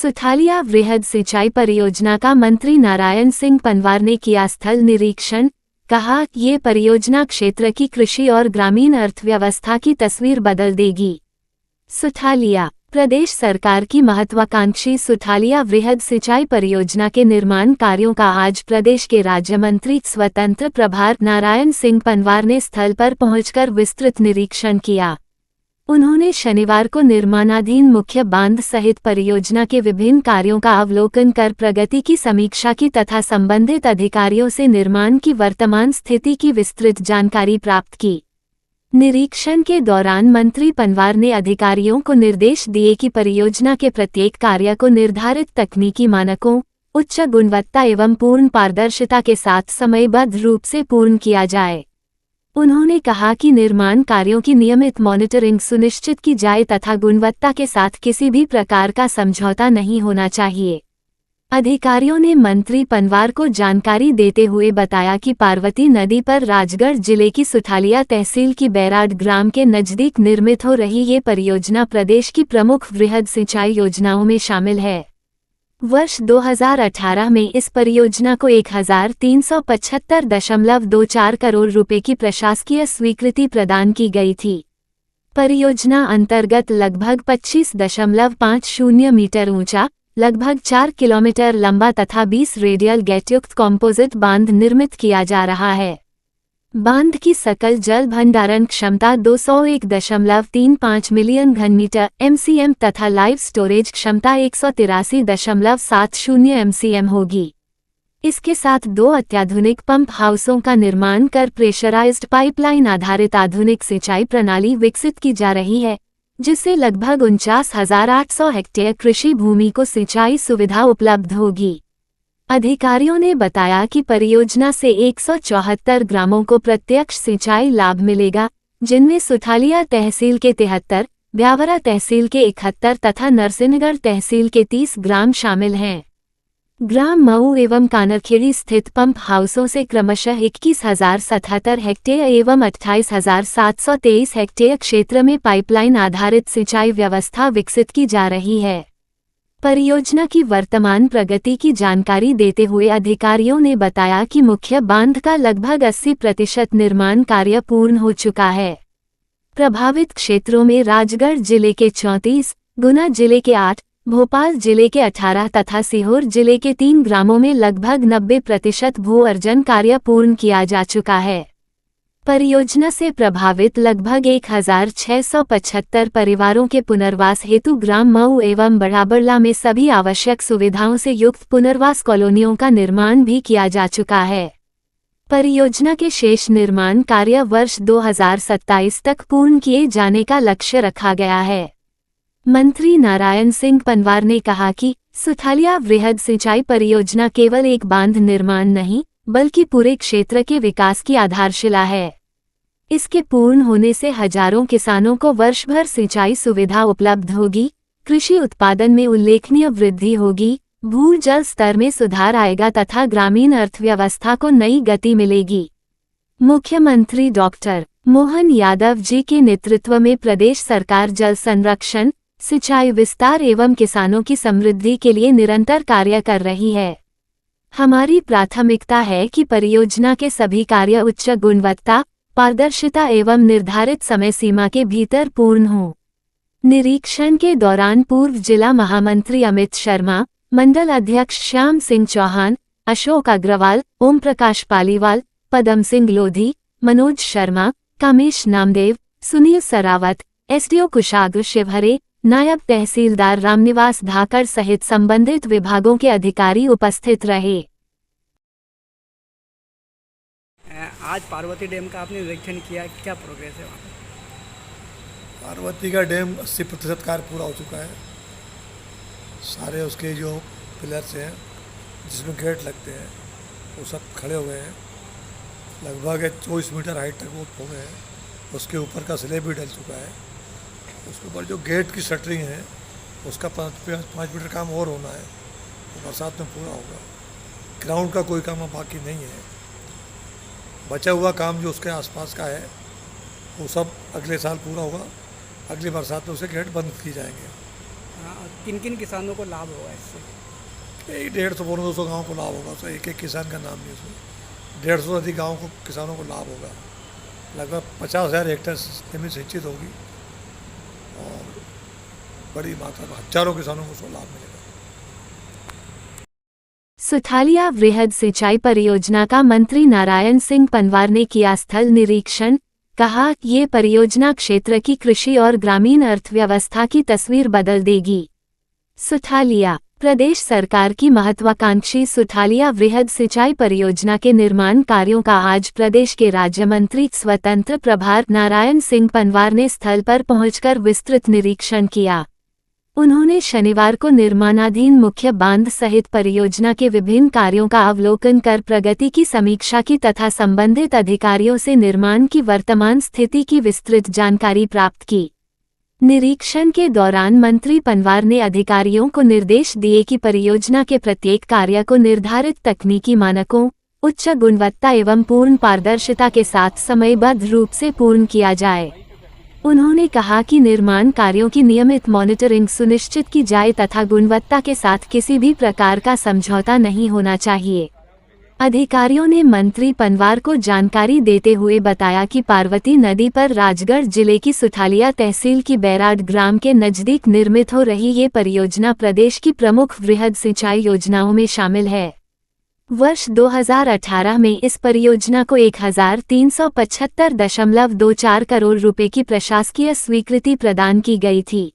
सुठालिया वृहद सिंचाई परियोजना का मंत्री नारायण सिंह पंवार ने किया स्थल निरीक्षण। कहा, ये परियोजना क्षेत्र की कृषि और ग्रामीण अर्थव्यवस्था की तस्वीर बदल देगी। सुठालिया प्रदेश सरकार की महत्वाकांक्षी सुठालिया वृहद सिंचाई परियोजना के निर्माण कार्यों का आज प्रदेश के राज्य मंत्री स्वतंत्र प्रभार नारायण सिंह पंवार ने स्थल पर पहुंचकर विस्तृत निरीक्षण किया। उन्होंने शनिवार को निर्माणाधीन मुख्य बांध सहित परियोजना के विभिन्न कार्यों का अवलोकन कर प्रगति की समीक्षा की तथा संबंधित अधिकारियों से निर्माण की वर्तमान स्थिति की विस्तृत जानकारी प्राप्त की। निरीक्षण के दौरान मंत्री पंवार ने अधिकारियों को निर्देश दिए कि परियोजना के प्रत्येक कार्य को निर्धारित तकनीकी मानकों, उच्च गुणवत्ता एवं पूर्ण पारदर्शिता के साथ समयबद्ध रूप से पूर्ण किया जाए। उन्होंने कहा कि निर्माण कार्यों की नियमित मॉनिटरिंग सुनिश्चित की जाए तथा गुणवत्ता के साथ किसी भी प्रकार का समझौता नहीं होना चाहिए। अधिकारियों ने मंत्री पंवार को जानकारी देते हुए बताया कि पार्वती नदी पर राजगढ़ जिले की सुठालिया तहसील की बैराड ग्राम के नजदीक निर्मित हो रही ये परियोजना प्रदेश की प्रमुख वृहद सिंचाई योजनाओं में शामिल है। वर्ष 2018 में इस परियोजना को 1375.24 करोड़ रुपए की प्रशासकीय स्वीकृति प्रदान की गई थी। परियोजना अंतर्गत लगभग 25.50 मीटर ऊंचा, लगभग 4 किलोमीटर लंबा तथा 20 रेडियल गेटयुक्त कॉम्पोजिट बांध निर्मित किया जा रहा है। बांध की सकल जल भंडारण क्षमता 201.35 मिलियन घनमीटर (MCM) तथा लाइव स्टोरेज क्षमता 183.70 MCM होगी। इसके साथ 2 अत्याधुनिक पंप हाउसों का निर्माण कर प्रेशराइज्ड पाइपलाइन आधारित आधुनिक सिंचाई प्रणाली विकसित की जा रही है, जिससे लगभग 49,800 हेक्टेयर कृषि भूमि को सिंचाई सुविधा उपलब्ध होगी। अधिकारियों ने बताया कि परियोजना से 174 ग्रामों को प्रत्यक्ष सिंचाई लाभ मिलेगा, जिनमें सुठालिया तहसील के 73, ब्यावरा तहसील के 71 तथा नरसिंहगढ़ तहसील के 30 ग्राम शामिल हैं। ग्राम मऊ एवं कानरखेड़ी स्थित पंप हाउसों से क्रमशः 21,077 हेक्टेयर एवं 28,723 हेक्टेयर क्षेत्र में पाइपलाइन आधारित सिंचाई व्यवस्था विकसित की जा रही है। परियोजना की वर्तमान प्रगति की जानकारी देते हुए अधिकारियों ने बताया कि मुख्य बांध का लगभग 80% निर्माण कार्य पूर्ण हो चुका है। प्रभावित क्षेत्रों में राजगढ़ जिले के 34, गुना जिले के 8, भोपाल जिले के 18 तथा सीहोर जिले के 3 ग्रामों में लगभग 90% भू अर्जन कार्य पूर्ण किया जा चुका है। परियोजना से प्रभावित लगभग 1,675 परिवारों के पुनर्वास हेतु ग्राम मऊ एवं बड़ाबड़ला में सभी आवश्यक सुविधाओं से युक्त पुनर्वास कॉलोनियों का निर्माण भी किया जा चुका है। परियोजना के शेष निर्माण कार्य वर्ष 2027 तक पूर्ण किए जाने का लक्ष्य रखा गया है। मंत्री नारायण सिंह पंवार ने कहा कि सुठालिया वृहद सिंचाई परियोजना केवल एक बांध निर्माण नहीं, बल्कि पूरे क्षेत्र के विकास की आधारशिला है। इसके पूर्ण होने से हजारों किसानों को वर्ष भर सिंचाई सुविधा उपलब्ध होगी, कृषि उत्पादन में उल्लेखनीय वृद्धि होगी, भू-जल स्तर में सुधार आएगा तथा ग्रामीण अर्थव्यवस्था को नई गति मिलेगी। मुख्यमंत्री डॉक्टर मोहन यादव जी के नेतृत्व में प्रदेश सरकार जल संरक्षण, सिंचाई विस्तार एवं किसानों की समृद्धि के लिए निरंतर कार्य कर रही है। हमारी प्राथमिकता है कि परियोजना के सभी कार्य उच्च गुणवत्ता, पारदर्शिता एवं निर्धारित समय सीमा के भीतर पूर्ण हों। निरीक्षण के दौरान पूर्व जिला महामंत्री अमित शर्मा, मंडल अध्यक्ष श्याम सिंह चौहान, अशोक अग्रवाल, ओम प्रकाश पालीवाल, पदम सिंह लोधी, मनोज शर्मा, कामेश नामदेव, सुनील सरावत, SDO कुशाग्र शिवहरे, नायब तहसीलदार रामनिवास धाकड़ सहित संबंधित विभागों के अधिकारी उपस्थित रहे। आज पार्वती डैम का आपने निरीक्षण किया, क्या प्रोग्रेस है वहाँ? पार्वती का डैम 80% कार्य पूरा हो चुका है। सारे उसके जो पिलर्स हैं जिसमें गेट लगते हैं वो सब खड़े हुए हैं। लगभग 24 मीटर हाइट तक वो हो गए हैं। उसके ऊपर का स्लैब भी डल चुका है। उसके ऊपर जो गेट की शटरिंग है उसका 5 मीटर काम और होना है, तो बरसात में पूरा होगा। ग्राउंड का कोई काम बाकी नहीं है। बचा हुआ काम जो उसके आसपास का है वो सब अगले साल पूरा होगा। अगली बरसात में उसे गेट बंद किए जाएंगे। किन किन किसानों को लाभ होगा इससे? यही 150-200 गाँव को लाभ होगा। तो एक एक किसान का नाम नहीं उसमें, 150 से अधिक गाँव को किसानों को लाभ होगा। लगभग 50,000 हेक्टेयर जमीन सिंचित होगी और बड़ी मात्रा में हजारों किसानों को उसको लाभ मिलेगा। सुठालिया वृहद सिंचाई परियोजना का मंत्री नारायण सिंह पनवार ने किया स्थल निरीक्षण। कहा, ये परियोजना क्षेत्र की कृषि और ग्रामीण अर्थव्यवस्था की तस्वीर बदल देगी। सुठालिया प्रदेश सरकार की महत्वाकांक्षी सुठालिया वृहद सिंचाई परियोजना के निर्माण कार्यों का आज प्रदेश के राज्य मंत्री स्वतंत्र प्रभार नारायण सिंह पनवार ने स्थल पर पहुंचकर विस्तृत निरीक्षण किया। उन्होंने शनिवार को निर्माणाधीन मुख्य बांध सहित परियोजना के विभिन्न कार्यों का अवलोकन कर प्रगति की समीक्षा की तथा संबंधित अधिकारियों से निर्माण की वर्तमान स्थिति की विस्तृत जानकारी प्राप्त की। निरीक्षण के दौरान मंत्री पनवार ने अधिकारियों को निर्देश दिए कि परियोजना के प्रत्येक कार्य को निर्धारित तकनीकी मानकों, उच्च गुणवत्ता एवं पूर्ण पारदर्शिता के साथ समयबद्ध रूप से पूर्ण किया जाए। उन्होंने कहा कि निर्माण कार्यों की नियमित मॉनिटरिंग सुनिश्चित की जाए तथा गुणवत्ता के साथ किसी भी प्रकार का समझौता नहीं होना चाहिए। अधिकारियों ने मंत्री पनवार को जानकारी देते हुए बताया कि पार्वती नदी पर राजगढ़ जिले की सुठालिया तहसील की बैराड ग्राम के नजदीक निर्मित हो रही ये परियोजना प्रदेश की प्रमुख वृहद सिंचाई योजनाओं में शामिल है। वर्ष 2018 में इस परियोजना को 1375.24 करोड़ रुपए की प्रशासकीय स्वीकृति प्रदान की गई थी।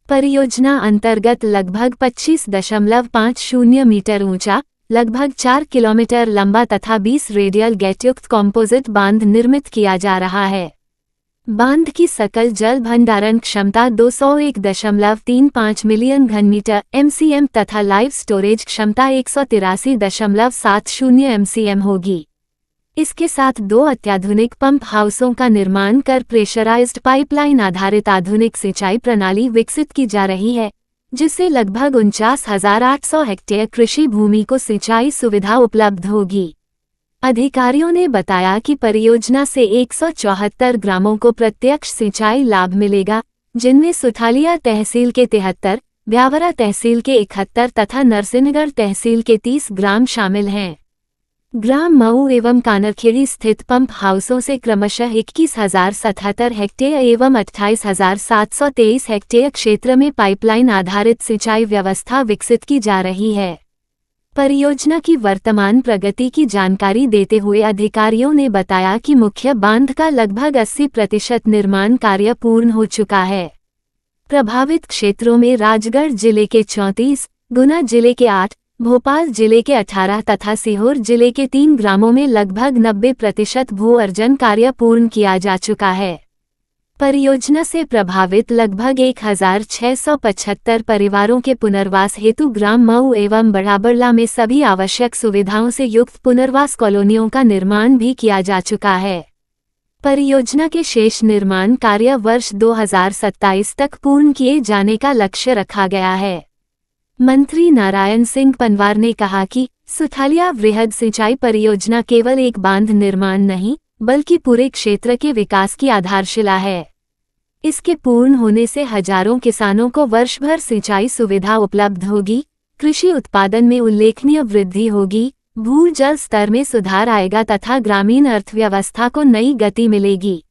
परियोजना अंतर्गत लगभग 25.50 मीटर ऊंचा, लगभग 4 किलोमीटर लंबा तथा 20 रेडियल गेटयुक्त कॉम्पोजिट बांध निर्मित किया जा रहा है। बांध की सकल जल भंडारण क्षमता 201.35 मिलियन घनमीटर (MCM) तथा लाइव स्टोरेज क्षमता 183.70 MCM होगी। इसके साथ 2 अत्याधुनिक पंप हाउसों का निर्माण कर प्रेशराइज्ड पाइपलाइन आधारित आधुनिक सिंचाई प्रणाली विकसित की जा रही है, जिससे लगभग 49,800 हेक्टेयर कृषि भूमि को सिंचाई सुविधा उपलब्ध होगी। अधिकारियों ने बताया कि परियोजना से 174 ग्रामों को प्रत्यक्ष सिंचाई लाभ मिलेगा, जिनमें सुठालिया तहसील के 73, ब्यावरा तहसील के 71 तथा नरसिंहगढ़ तहसील के 30 ग्राम शामिल हैं। ग्राम मऊ एवं कानरखेड़ी स्थित पंप हाउसों से क्रमशः 21,077 हेक्टेयर एवं 28,723 हेक्टेयर क्षेत्र में पाइपलाइन आधारित सिंचाई व्यवस्था विकसित की जा रही है। परियोजना की वर्तमान प्रगति की जानकारी देते हुए अधिकारियों ने बताया कि मुख्य बांध का लगभग 80% निर्माण कार्य पूर्ण हो चुका है। प्रभावित क्षेत्रों में राजगढ़ जिले के 34, गुना जिले के 8, भोपाल जिले के 18 तथा सीहोर जिले के 3 ग्रामों में लगभग 90% भू अर्जन कार्य पूर्ण किया जा चुका है। परियोजना से प्रभावित लगभग 1,675 परिवारों के पुनर्वास हेतु ग्राम मऊ एवं बड़ाबड़ला में सभी आवश्यक सुविधाओं से युक्त पुनर्वास कॉलोनियों का निर्माण भी किया जा चुका है। परियोजना के शेष निर्माण कार्य वर्ष 2027 तक पूर्ण किए जाने का लक्ष्य रखा गया है। मंत्री नारायण सिंह पनवार ने कहा कि सुठालिया वृहद सिंचाई परियोजना केवल एक बांध निर्माण नहीं, बल्कि पूरे क्षेत्र के विकास की आधारशिला है। इसके पूर्ण होने से हजारों किसानों को वर्षभर सिंचाई सुविधा उपलब्ध होगी, कृषि उत्पादन में उल्लेखनीय वृद्धि होगी, भू जल स्तर में सुधार आएगा तथा ग्रामीण अर्थव्यवस्था को नई गति मिलेगी।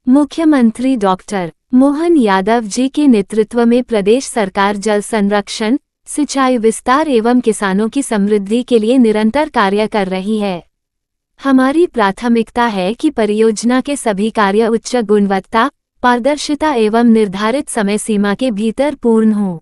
मुख्यमंत्री डॉक्टर मोहन यादव जी के नेतृत्व में प्रदेश सरकार जल संरक्षण, सिंचाई विस्तार एवं किसानों की समृद्धि के लिए निरंतर कार्य कर रही है। हमारी प्राथमिकता है कि परियोजना के सभी कार्य उच्च गुणवत्ता, पारदर्शिता एवं निर्धारित समय सीमा के भीतर पूर्ण हों।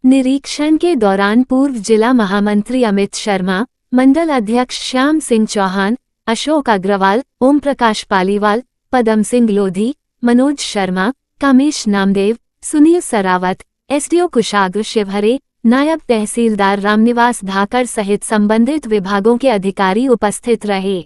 निरीक्षण के दौरान पूर्व जिला महामंत्री अमित शर्मा, मंडल अध्यक्ष श्याम सिंह चौहान, अशोक अग्रवाल, ओम प्रकाश पालीवाल, पदम सिंह लोधी, मनोज शर्मा, कामेश नामदेव, सुनील सरावत, एसडीओ कुशाग्र शिवहरे, नायब तहसीलदार रामनिवास धाकड़ सहित संबंधित विभागों के अधिकारी उपस्थित रहे।